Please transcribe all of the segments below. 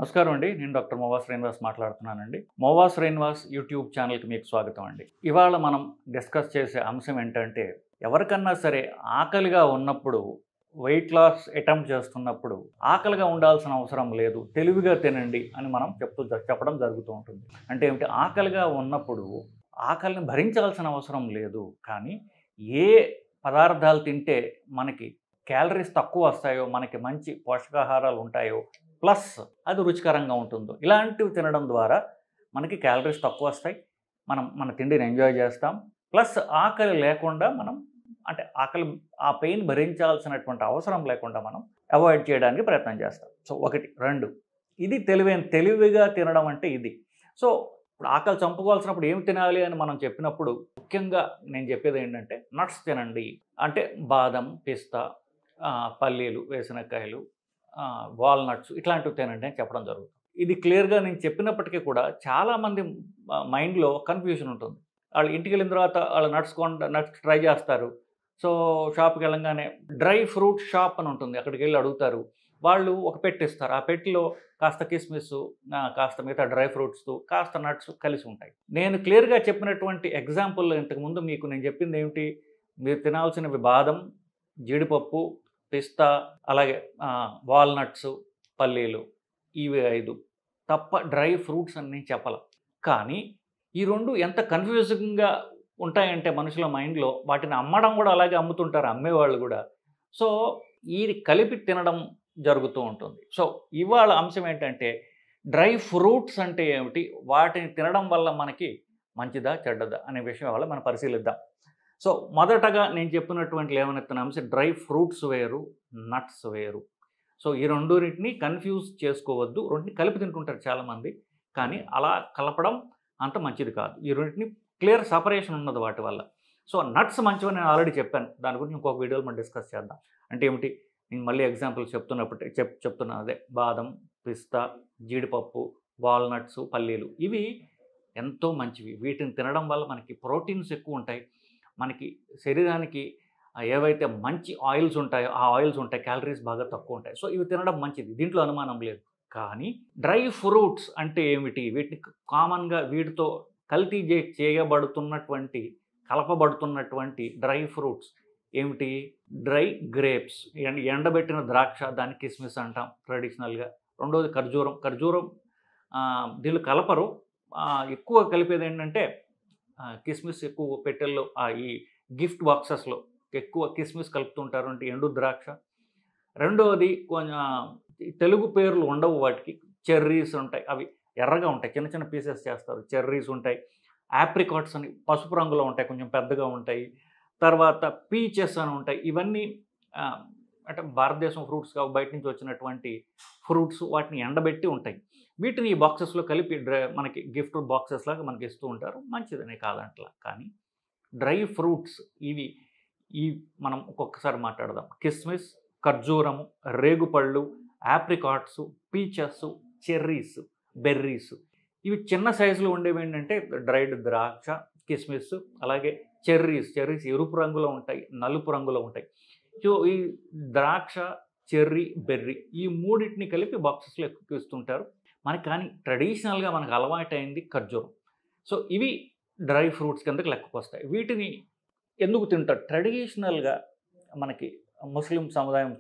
నమస్కారం అండి. నేను డాక్టర్ మోవా శ్రీనివాస్ మాట్లాడుతున్నానండి. మోవా శ్రీనివాస్ యూట్యూబ్ ఛానల్‌కి మీకు స్వాగతం అండి. ఇవాళ మనం డిస్కస్ చేసే అంశం ఏంటంటే, ఎవరికన్నా సరే ఆకలిగా ఉన్నప్పుడు, వెయిట్ లాస్ అటెంప్ట్ చేస్తున్నప్పుడు, ఆకలిగా ఉండాల్సిన అవసరం లేదు, తెలివిగా తినండి అని మనం చెప్పడం జరుగుతూ ఉంటుంది. అంటే ఏమిటి? ఆకలిగా ఉన్నప్పుడు ఆకలిని భరించాల్సిన అవసరం లేదు. కానీ ఏ పదార్థాలు తింటే మనకి క్యాలరీస్ తక్కువ వస్తాయో, మనకి మంచి పోషకాహారాలు ఉంటాయో, ప్లస్ అది రుచికరంగా ఉంటుందో, ఇలాంటివి తినడం ద్వారా మనకి క్యాలరీస్ తక్కువ వస్తాయి. మనం మన తిండిని ఎంజాయ్ చేస్తాం. ప్లస్ ఆకలి లేకుండా మనం అంటే ఆ పెయిన్ భరించాల్సినటువంటి అవసరం లేకుండా మనం అవాయిడ్ చేయడానికి ప్రయత్నం చేస్తాం. సో 1, 2 ఇది తెలివిగా తినడం అంటే ఇది. సో ఇప్పుడు ఆకలి చంపుకోవాల్సినప్పుడు ఏమి తినాలి అని మనం చెప్పినప్పుడు ముఖ్యంగా నేను చెప్పేది ఏంటంటే నట్స్ తినండి. అంటే బాదం, పిస్తా, పల్లీలు, వేరుశనక్కాయలు, వాల్నట్స్ ఇట్లాంటివి తినండి అని చెప్పడం జరుగుతుంది. ఇది క్లియర్‌గా నేను చెప్పినప్పటికీ కూడా చాలామంది మైండ్‌లో కన్‌ఫ్యూజన్ ఉంటుంది. వాళ్ళు ఇంటికి వెళ్ళిన తర్వాత వాళ్ళు నట్స్ ట్రై చేస్తారు. సో షాప్‌కి వెళ్ళంగానే డ్రై ఫ్రూట్ షాప్ అని ఉంటుంది. అక్కడికి వెళ్ళి అడుగుతారు. వాళ్ళు ఒక పెట్టె ఇస్తారు. ఆ పెట్టెలో కాస్త కిస్మిస్, కాస్త మిగతా డ్రై ఫ్రూట్స్, కాస్త నట్స్ కలిసి ఉంటాయి. నేను క్లియర్‌గా చెప్పినటువంటి ఎగ్జాంపుల్ ఇంతకుముందు మీకు నేను చెప్పింది ఏమిటి? మీరు తినాల్సినవి బాదం, జీడిపప్పు, పిస్తా, అలాగే వాల్నట్స్, పల్లీలు, ఇవి 5 తప్ప డ్రై ఫ్రూట్స్ అని నేను చెప్పల. కానీ ఈ 2 ఎంత కన్‌ఫ్యూజింగ్‌గా ఉంటాయంటే మనుషుల మైండ్‌లో, వాటిని అమ్మడం కూడా అలాగే అమ్ముతుంటారు అమ్మేవాళ్ళు కూడా. సో ఇది కలిపి తినడం జరుగుతూ ఉంటుంది. సో ఇవాళ అంశం ఏంటంటే డ్రై ఫ్రూట్స్ అంటే ఏమిటి? వాటిని తినడం వల్ల మనకి మంచిదా? చెడ్డదా? అనే విషయం ఇవాళ మనం పరిశీలిద్దాం. సో మొదటగా నేను చెప్పినటువంటి లేవనెత్తిన అంశం డ్రై ఫ్రూట్స్ వేరు, నట్స్ వేరు. సో ఈ రెండింటిని కన్‌ఫ్యూజ్ చేసుకోవద్దు. రెండిటిని కలిపి తింటుంటారు చాలామంది. కానీ అలా కలపడం అంత మంచిది కాదు. ఈ రెండిటిని క్లియర్ సెపరేషన్ ఉన్నది వాటి వల్ల. సో నట్స్ మంచివని నేను ఆల్రెడీ చెప్పాను. దాని గురించి ఇంకొక వీడియోలో మనం డిస్కస్ చేద్దాం. అంటే ఏమిటి? నేను మళ్ళీ ఎగ్జాంపుల్ చెప్తున్నాను. అదే బాదం, పిస్తా, జీడిపప్పు, వాల్నట్స్, పల్లీలు ఇవి ఎంతో మంచివి. వీటిని తినడం వల్ల మనకి ప్రోటీన్స్ ఎక్కువ ఉంటాయి. మనకి శరీరానికి ఏవైతే మంచి ఆయిల్స్ ఉంటాయో ఆ ఆయిల్స్ ఉంటాయి. క్యాలరీస్ బాగా తక్కువ ఉంటాయి. సో ఇవి తినడం మంచిది. దీంట్లో అనుమానం లేదు. కానీ డ్రై ఫ్రూట్స్ అంటే ఏమిటి? వీటిని కామన్‌గా వీటితో కల్తీ చేయబడుతున్నటువంటి, కలపబడుతున్నటువంటి డ్రై ఫ్రూట్స్ ఏమిటి? డ్రై గ్రేప్స్, ఎండబెట్టిన ద్రాక్ష, దాన్ని కిస్మిస్ అంటాం ట్రెడిషనల్‌గా. రెండోది ఖర్జూరం దీనిలో కలపరు. ఎక్కువ కలిపేది ఏంటంటే కిస్మిస్ ఎక్కువ పెట్టెల్లో, ఈ గిఫ్ట్ బాక్సెస్‌లో ఎక్కువ కిస్మిస్ కలుపుతుంటారు. అంటే ఎండు ద్రాక్ష. రెండోది తెలుగు పేర్లు ఉండవు వాటికి. చెర్రీస్ ఉంటాయి. అవి ఎర్రగా ఉంటాయి. చిన్న చిన్న పీసెస్ చేస్తారు. చెర్రీస్ ఉంటాయి. ఆప్రికాట్స్ అని పసుపు రంగులో ఉంటాయి. కొంచెం పెద్దగా ఉంటాయి. తర్వాత పీచెస్ అని ఉంటాయి. ఇవన్నీ అంటే భారతదేశం ఫ్రూట్స్ కావు, బయట నుంచి వచ్చినటువంటి ఫ్రూట్స్. వాటిని ఎండబెట్టి ఉంటాయి. వీటిని ఈ బాక్సెస్‌లో కలిపి మనకి గిఫ్ట్ బాక్సెస్ లాగా మనకి ఇస్తూ ఉంటారు. మంచిదనే కాదంటలా. కానీ డ్రై ఫ్రూట్స్ ఈ మనం ఒక్కొక్కసారి మాట్లాడదాం. కిస్మిస్, ఖర్జూరము, రేగుపళ్ళు, ఆప్రికాట్స్, పీచెస్, చెర్రీస్, బెర్రీస్. ఇవి చిన్న సైజులో ఉండేవేంటంటే డ్రైడ్ ద్రాక్ష, కిస్మిస్, అలాగే చెర్రీస్ ఎరుపు రంగులో ఉంటాయి, నలుపు రంగులో ఉంటాయి. సో ఈ ద్రాక్ష, చెర్రీ, బెర్రీ ఈ మూడింటిని కలిపి బాక్సెస్‌లో ఎక్కువ ఇస్తుంటారు. మనకి కానీ ట్రెడిషనల్‌గా మనకు అలవాటైంది ఖర్జూరం. సో ఇవి డ్రై ఫ్రూట్స్ కిందకి లెక్కకొస్తాయి. వీటిని ఎందుకు తింటారు? ట్రెడిషనల్‌గా మనకి ముస్లిం సముదాయం,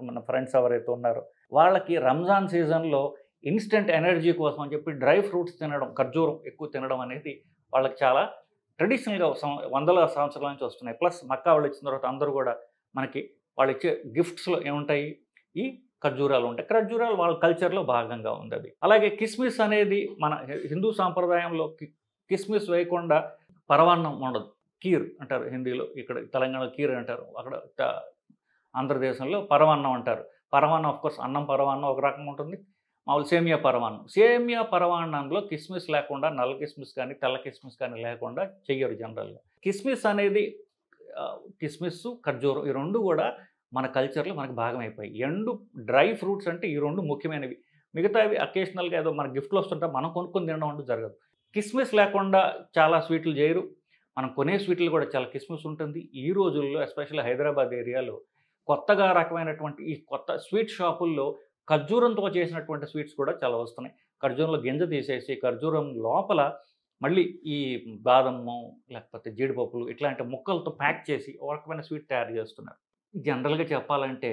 మన ఫ్రెండ్స్ ఎవరైతే ఉన్నారో వాళ్ళకి రంజాన్ సీజన్‌లో ఇన్‌స్టంట్ ఎనర్జీ కోసం అని చెప్పి డ్రై ఫ్రూట్స్ తినడం, ఖర్జూరం ఎక్కువ తినడం అనేది వాళ్ళకి చాలా ట్రెడిషనల్‌గా వందల సంవత్సరాల నుంచి వస్తున్నాయి. ప్లస్ మక్కా వాళ్ళు వచ్చిన తర్వాత అందరూ కూడా మనకి వాళ్ళు ఇచ్చే గిఫ్ట్స్‌లో ఏముంటాయి? ఈ ఖర్జూరాలు ఉంటాయి. ఖర్జూరాలు వాళ్ళ కల్చర్‌లో భాగంగా ఉంది అది. అలాగే కిస్మిస్ అనేది మన హిందూ సాంప్రదాయంలో కిస్మిస్ వేయకుండా పరవాన్నం ఉండదు. కీర్ అంటారు హిందీలో. ఇక్కడ తెలంగాణలో కీర్ అంటారు. అక్కడ ఆంధ్రదేశంలో పరమాన్నం అంటారు. పరమాన్నం ఆఫ్‌కోర్స్ అన్నం పరమాన్నం ఒక రకంగా ఉంటుంది. మామూలు సేమియా పరమాన్నం. సేమియా పరమాన్నంలో కిస్మిస్ లేకుండా, నల్ల కిస్మిస్ కానీ, తెల్ల కిస్మిస్ కానీ లేకుండా చెయ్యరు జనరల్‌గా. కిస్మిస్ అనేది కిస్మిస్, ఖర్జూరం ఈ 2 కూడా మన కల్చర్‌లో మనకు భాగమైపోయాయి. డ్రై ఫ్రూట్స్ అంటే ఈ 2 ముఖ్యమైనవి. మిగతావి అకేషనల్‌గా ఏదో మన గిఫ్ట్‌లు వస్తుంటే మనం కొనుక్కొని తినడం అంటూ జరగదు. కిస్మిస్ లేకుండా చాలా స్వీట్లు చేయరు. మనం కొనే స్వీట్లు కూడా చాలా కిస్మిస్ ఉంటుంది. ఈ రోజుల్లో ఎస్పెషల్లీ హైదరాబాద్ ఏరియాలో కొత్తగా రకమైనటువంటి ఈ కొత్త స్వీట్ షాపుల్లో ఖర్జూరంతో చేసినటువంటి స్వీట్స్ కూడా చాలా వస్తున్నాయి. ఖర్జూరంలో గింజ తీసేసి ఖర్జూరం లోపల మళ్ళీ ఈ బాదము, లేకపోతే జీడిపప్పులు ఇట్లాంటి ముక్కలతో ప్యాక్ చేసి ఒక రకమైన స్వీట్ తయారు చేస్తున్నారు. జనరల్‌గా చెప్పాలంటే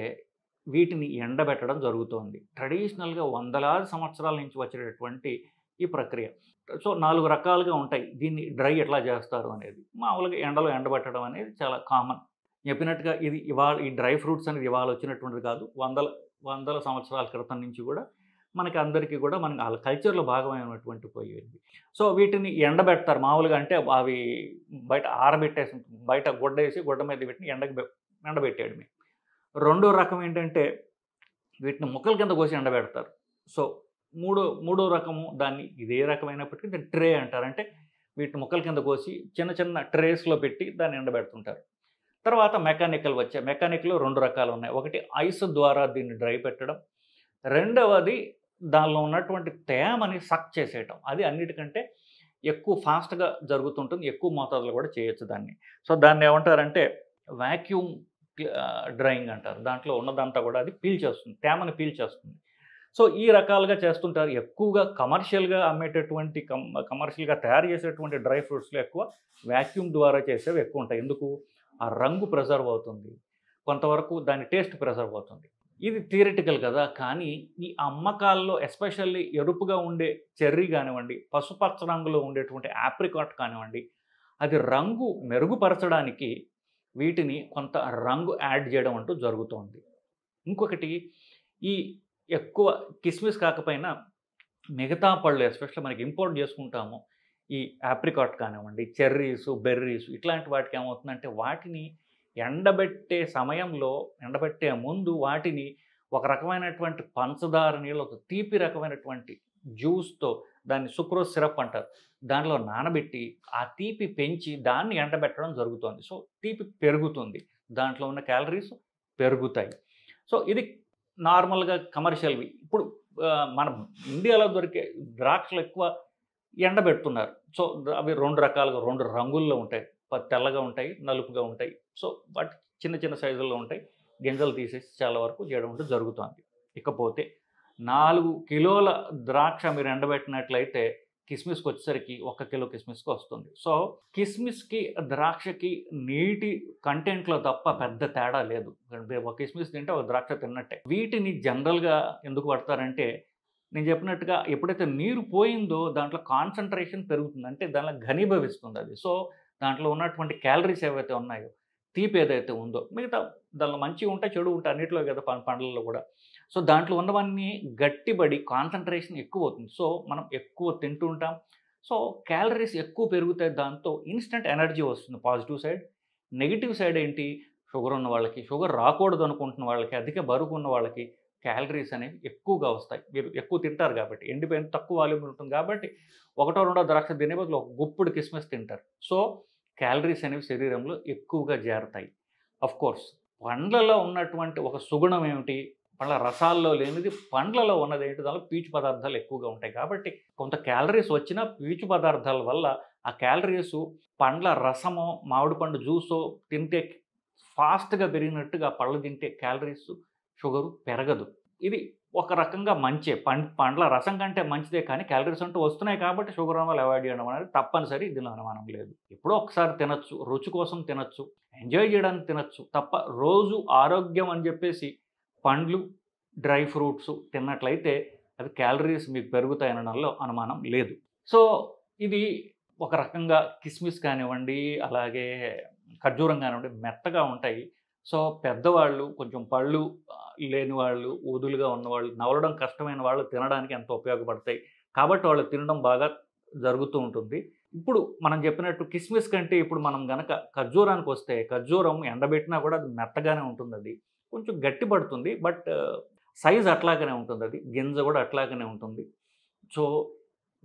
వీటిని ఎండబెట్టడం జరుగుతోంది. ట్రెడిషనల్‌గా వందలాది సంవత్సరాల నుంచి వచ్చేటటువంటి ఈ ప్రక్రియ. సో 4 రకాలుగా ఉంటాయి. దీన్ని డ్రై ఎట్లా చేస్తారు అనేది. మామూలుగా ఎండలో ఎండబెట్టడం అనేది చాలా కామన్. చెప్పినట్టుగా ఇది ఇవాళ ఈ డ్రై ఫ్రూట్స్ అనేది ఇవాళ వచ్చినటువంటిది కాదు. వందల వందల సంవత్సరాల క్రితం నుంచి కూడా మనకి అందరికీ కూడా మనకి ఆళ్ళ కల్చర్‌లో భాగమైనటువంటి పోయింది. సో వీటిని ఎండబెడతారు. మామూలుగా అంటే అవి బయట ఆరబెట్టేసి బయట గుడ్డేసి గుడ్డ మీద వీటిని ఎండబెట్టేయడమే. రెండో రకం ఏంటంటే వీటిని ముక్కల కింద కోసి ఎండబెడతారు. సో మూడో రకము దాన్ని ఇదే రకమైనప్పటికీ దాన్ని ట్రే అంటారు. అంటే వీటిని ముక్కల కింద కోసి చిన్న చిన్న ట్రేస్‌లో పెట్టి దాన్ని ఎండబెడుతుంటారు. తర్వాత మెకానికల్ వచ్చాయి. మెకానిక్‌లో 2 రకాలు ఉన్నాయి. ఒకటి ఐస్ ద్వారా దీన్ని డ్రై పెట్టడం. రెండవది దానిలో ఉన్నటువంటి తేమని సక్ చేసేయటం. అది అన్నిటికంటే ఎక్కువ ఫాస్ట్‌గా జరుగుతుంటుంది. ఎక్కువ మోతాదులో కూడా చేయొచ్చు దాన్ని. సో దాన్ని ఏమంటారంటే వాక్యూమ్ డ్రైయింగ్ అంటారు. దాంట్లో ఉన్నదంతా కూడా అది పీల్చేస్తుంది. తేమని పీల్చేస్తుంది. సో ఈ రకాలుగా చేస్తుంటారు. ఎక్కువగా కమర్షియల్‌గా అమ్మేటటువంటి కమర్షియల్‌గా తయారు చేసేటువంటి డ్రై ఫ్రూట్స్‌లో ఎక్కువ వాక్యూమ్ ద్వారా చేసేవి ఎక్కువుంటాయి. ఎందుకు? ఆ రంగు ప్రిజర్వ్ అవుతుంది. కొంతవరకు దాని టేస్ట్ ప్రిజర్వ్ అవుతుంది. ఇది థియరిటికల్ కదా! కానీ ఈ అమ్మకాల్లో ఎస్పెషల్లీ ఎరుపుగా ఉండే చెర్రీ గానివ్వండి, పసుపచ్చ రంగులో ఉండేటువంటి ఆప్రికాట్ కానివ్వండి, అది రంగు మెరుగుపరచడానికి వీటిని కొంత రంగు యాడ్ చేయడం అంటూ జరుగుతోంది. ఇంకొకటి ఈ ఎక్కువ కిస్మిస్ కాకపోయినా మిగతా పళ్ళు ఎస్పెషల్లీ మనకి ఇంపోర్ట్ చేసుకుంటాము. ఈ ఆప్రికాట్ కానివ్వండి, చెర్రీసు, బెర్రీసు ఇట్లాంటి వాటికి ఏమవుతుందంటే వాటిని ఎండబెట్టే ముందు వాటిని ఒక రకమైనటువంటి పంచదార నీళ్ళు, ఒక తీపి రకమైనటువంటి జ్యూస్‌తో దాన్ని సుక్రోజ్ సిరప్ అంటారు. దాంట్లో నానబెట్టి ఆ తీపి పెంచి దాన్ని ఎండబెట్టడం జరుగుతోంది. సో తీపి పెరుగుతుంది. దాంట్లో ఉన్న క్యాలరీస్ పెరుగుతాయి. సో ఇది నార్మల్‌గా కమర్షియల్‌వి. ఇప్పుడు మన ఇండియాలో దొరికే ద్రాక్షలు ఎక్కువ ఎండబెడుతున్నారు. సో అవి 2 రకాలుగా 2 రంగుల్లో ఉంటాయి. తెల్లగా ఉంటాయి, నలుపుగా ఉంటాయి. సో వాటి చిన్న చిన్న సైజుల్లో ఉంటాయి. గింజలు తీసేసి చాలా వరకు చేయడం అంటూ జరుగుతోంది. ఇకపోతే 4 కిలోల ద్రాక్ష మీరు ఎండబెట్టినట్లయితే కిస్మిస్‌కొచ్చేసరికి 1 కిలో కిస్మిస్‌కి వస్తుంది. సో కిస్మిస్‌కి, ద్రాక్షకి నీటి కంటెంట్‌లో తప్ప పెద్ద తేడా లేదు. ఒక కిస్మిస్ తింటే ఒక ద్రాక్ష తిన్నట్టే. వీటిని జనరల్‌గా ఎందుకు వాడతారంటే నేను చెప్పినట్టుగా ఎప్పుడైతే నీరు పోయిందో దాంట్లో కాన్సంట్రేషన్ పెరుగుతుంది. అంటే దాంట్లో ఘనీభవిస్తుంది అది. సో దాంట్లో ఉన్నటువంటి క్యాలరీస్ ఏవైతే ఉన్నాయో, తీపి ఏదైతే ఉందో మిగతా దానిలో మంచివి ఉంటాయి, చెడు ఉంటాయి అన్నిట్లో కదా పండ్లలో కూడా. సో దాంట్లో ఉన్నవన్నీ గట్టిబడి కాన్సంట్రేషన్ ఎక్కువవుతుంది. సో మనం ఎక్కువ తింటూ ఉంటాం. సో క్యాలరీస్ ఎక్కువ పెరుగుతాయి. దాంతో ఇన్‌స్టంట్ ఎనర్జీ వస్తుంది పాజిటివ్ సైడ్. నెగెటివ్ సైడ్ ఏంటి? షుగర్ ఉన్న వాళ్ళకి, షుగర్ రాకూడదు అనుకుంటున్న వాళ్ళకి, అధిక బరువు ఉన్న వాళ్ళకి క్యాలరీస్ అనేవి ఎక్కువగా వస్తాయి. మీరు ఎక్కువ తింటారు కాబట్టి. ఎండిపోయిన తక్కువ వాల్యూమ్ ఉంటుంది కాబట్టి ఒకటో రెండో ద్రాక్ష తినే బదులు ఒక గుప్పుడు కిస్మిస్ తింటారు. సో క్యాలరీస్ అనేవి శరీరంలో ఎక్కువగా చేరతాయి. ఆఫ్‌కోర్స్ పండ్లలో ఉన్నటువంటి ఒక సుగుణం ఏమిటి? పండ్ల రసాల్లో లేనిది పండ్లలో ఉన్నదేంటి? దానిలో పీచు పదార్థాలు ఎక్కువగా ఉంటాయి. కాబట్టి కొంత క్యాలరీస్ వచ్చినా పీచు పదార్థాల వల్ల ఆ క్యాలరీసు పండ్ల రసమో, మామిడి పండు జ్యూసో తింటే ఫాస్ట్‌గా పెరిగినట్టుగా పళ్ళు తింటే క్యాలరీస్, షుగరు పెరగదు. ఇది ఒక రకంగా మంచే. పండ్ల రసం కంటే మంచిదే కానీ క్యాలరీస్ అంటూ వస్తున్నాయి కాబట్టి షుగర్ ఉన్న వాళ్ళు అవాయిడ్ చేయడం అనేది తప్పనిసరి. దీనిలో అనుమానం లేదు. ఎప్పుడో ఒకసారి తినొచ్చు. రుచి కోసం తినొచ్చు. ఎంజాయ్ చేయడానికి తినొచ్చు. తప్ప రోజు ఆరోగ్యం అని చెప్పేసి పండ్లు, డ్రై ఫ్రూట్స్ తిన్నట్లయితే అవి క్యాలరీస్ మీకు పెరుగుతాయనడంలో అనుమానం లేదు. సో ఇది ఒక రకంగా కిస్మిస్ కానివ్వండి, అలాగే ఖర్జూరం కానివ్వండి మెత్తగా ఉంటాయి. సో పెద్దవాళ్ళు, కొంచెం పళ్ళు లేని వాళ్ళు, వదులుగా ఉన్నవాళ్ళు, నవలడం కష్టమైన వాళ్ళు తినడానికి ఎంతో ఉపయోగపడతాయి. కాబట్టి వాళ్ళు తినడం బాగా జరుగుతూ ఉంటుంది. ఇప్పుడు మనం చెప్పినట్టు కిస్మిస్ కంటే ఇప్పుడు మనం గనక ఖర్జూరానికొస్తే, ఖర్జూరం ఎండబెట్టినా కూడా అది మెత్తగానే ఉంటుందది. కొంచెం గట్టి పడుతుంది. బట్ సైజ్ అట్లాగనే ఉంటుందది. గింజ కూడా అట్లాగనే ఉంటుంది. సో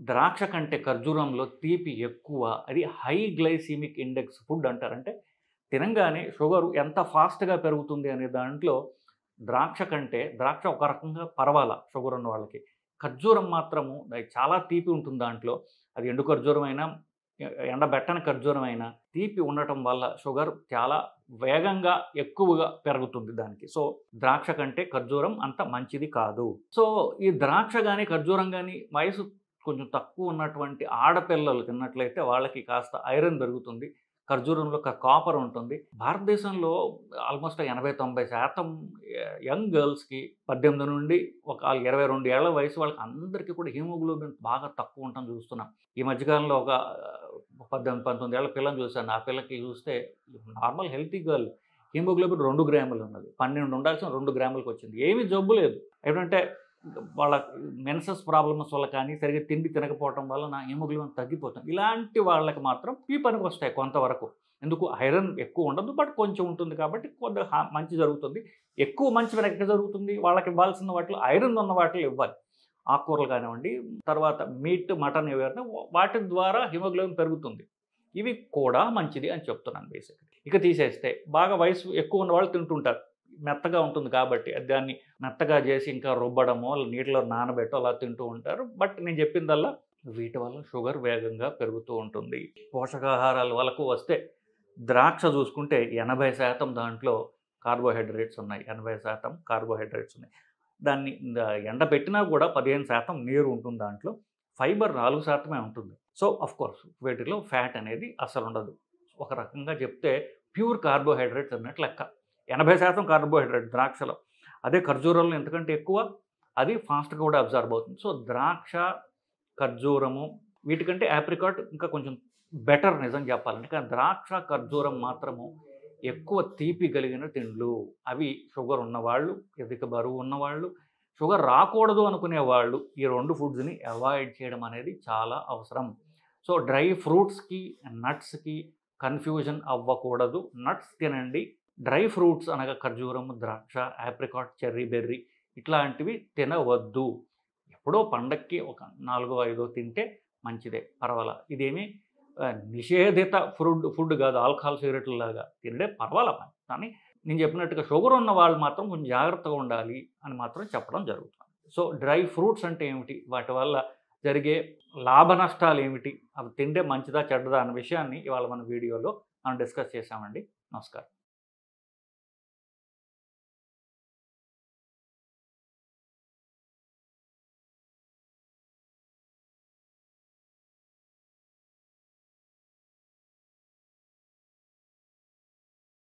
ద్రాక్ష కంటే ఖర్జూరంలో తీపి ఎక్కువ. అది హై గ్లైసెమిక్ ఇండెక్స్ ఫుడ్ అంటారు. అంటే తినంగానే షుగరు ఎంత ఫాస్ట్‌గా పెరుగుతుంది అనే దాంట్లో ద్రాక్ష ఒక రకంగా పర్వాలా షుగర్ ఉన్న వాళ్ళకి. ఖర్జూరం మాత్రము చాలా తీపి ఉంటుంది దాంట్లో. అది ఎండు ఖర్జూరం అయినా, ఎండబెట్టని ఖర్జూరం అయినా తీపి ఉండటం వల్ల షుగర్ చాలా వేగంగా ఎక్కువగా పెరుగుతుంది దానికి. సో ద్రాక్ష కంటే ఖర్జూరం అంత మంచిది కాదు. సో ఈ ద్రాక్ష కానీ ఖర్జూరం కానీ వయసు కొంచెం తక్కువ ఉన్నటువంటి ఆడపిల్లలు తిన్నట్లయితే వాళ్ళకి కాస్త ఐరన్ పెరుగుతుంది. ఖర్జూరంలో కాపర్ ఉంటుంది. భారతదేశంలో ఆల్మోస్ట్ 80-90% యంగ్ గర్ల్స్‌కి 18 నుండి ఒక 22 ఏళ్ల వయసు వాళ్ళకి అందరికీ కూడా హిమోగ్లోబిన్ బాగా తక్కువ ఉండటం చూస్తున్నాం. ఈ మధ్యకాలంలో ఒక 18-19 ఏళ్ల పిల్లని చూశాను. ఆ పిల్లకి చూస్తే నార్మల్ హెల్తీ గర్ల్ హిమోగ్లోబిన్ 2 గ్రాములు ఉన్నది. 12 ఉండాల్సిన 2 గ్రాములకు వచ్చింది. ఏమీ జబ్బు లేదు. ఏంటంటే వాళ్ళ మెన్సెస్ ప్రాబ్లమ్స్ వల్ల కానీ సరిగ్గా తిండి తినకపోవటం వల్ల నా హిమోగ్లోబిన్ తగ్గిపోతుంది. ఇలాంటి వాళ్ళకి మాత్రం ఈ పనికి వస్తాయి కొంతవరకు. ఎందుకు ఐరన్ ఎక్కువ ఉండదు, బట్ కొంచెం ఉంటుంది కాబట్టి కొద్దిగా మంచి జరుగుతుంది. ఎక్కువ మంచి మనకి ఎక్కడ జరుగుతుంది, వాళ్ళకి ఇవ్వాల్సిన వాటిలో ఐరన్ ఉన్న వాటిలో ఇవ్వాలి. ఆకుకూరలు కానివ్వండి, తర్వాత మీట్, మటన్ ఏవైనా వాటి ద్వారా హిమోగ్లోబిన్ పెరుగుతుంది. ఇవి కూడా మంచిది అని చెప్తున్నాను బేసిక్గా. ఇక తీసేస్తే బాగా వయసు ఎక్కువ ఉన్న వాళ్ళు తింటుంటారు. మెత్తగా ఉంటుంది కాబట్టి దాన్ని మెత్తగా చేసి ఇంకా రుబ్బడమో నీటిలో నానబెట్టో అలా తింటూ ఉంటారు. బట్ నేను చెప్పిందల్లా వీటి వల్ల షుగర్ వేగంగా పెరుగుతూ ఉంటుంది. పోషకాహారాల వరకు వస్తే ద్రాక్ష చూసుకుంటే 80% దాంట్లో కార్బోహైడ్రేట్స్ ఉన్నాయి. 80% కార్బోహైడ్రేట్స్ ఉన్నాయి. దాన్ని ఎండబెట్టినా కూడా 15% నీరు ఉంటుంది దాంట్లో. ఫైబర్ 4% ఉంటుంది. సో అఫ్కోర్స్ వీటిలో ఫ్యాట్ అనేది అసలు ఉండదు. ఒక రకంగా చెప్తే ప్యూర్ కార్బోహైడ్రేట్స్ అన్నట్టు లెక్క. 80% కార్బోహైడ్రేట్ ద్రాక్షలో. అదే ఖర్జూరంలో ఎంతకంటే ఎక్కువ, అది ఫాస్ట్గా కూడా అబ్జర్వ్ అవుతుంది. సో ద్రాక్ష, ఖర్జూరము వీటికంటే ఆప్రికాట్ ఇంకా కొంచెం బెటర్ నిజం చెప్పాలంటే. కానీ ద్రాక్ష, ఖర్జూరం మాత్రము ఎక్కువ తీపి కలిగిన తిండ్లు. అవి షుగర్ ఉన్నవాళ్ళు, అధిక బరువు ఉన్నవాళ్ళు, షుగర్ రాకూడదు అనుకునే వాళ్ళు ఈ 2 ఫుడ్స్ని అవాయిడ్ చేయడం అనేది చాలా అవసరం. సో డ్రై ఫ్రూట్స్కి, నట్స్కి కన్ఫ్యూజన్ అవ్వకూడదు. నట్స్ తినండి. డ్రై ఫ్రూట్స్ అనగా ఖర్జూరం, ద్రాక్ష, ఆప్రికాట్, చెర్రీ బెర్రీ ఇట్లాంటివి తినవద్దు. ఎప్పుడో పండక్కి ఒక 4-5 తింటే మంచిదే, పర్వాలా. ఇదేమీ నిషేధిత ఫుడ్ కాదు. ఆల్కహాల్, సిగరెట్లలాగా తింటే పర్వాలా. కానీ నేను చెప్పినట్టుగా షుగర్ ఉన్న వాళ్ళు మాత్రం కొంచెం జాగ్రత్తగా ఉండాలి అని మాత్రం చెప్పడం జరుగుతుంది. సో డ్రై ఫ్రూట్స్ అంటే ఏమిటి, వాటి వల్ల జరిగే లాభ నష్టాలు ఏమిటి, అవి తింటే మంచిదా చెడ్డదా అన్న విషయాన్ని ఇవాళ మన వీడియోలో మనం డిస్కస్ చేసామండి. నమస్కారం.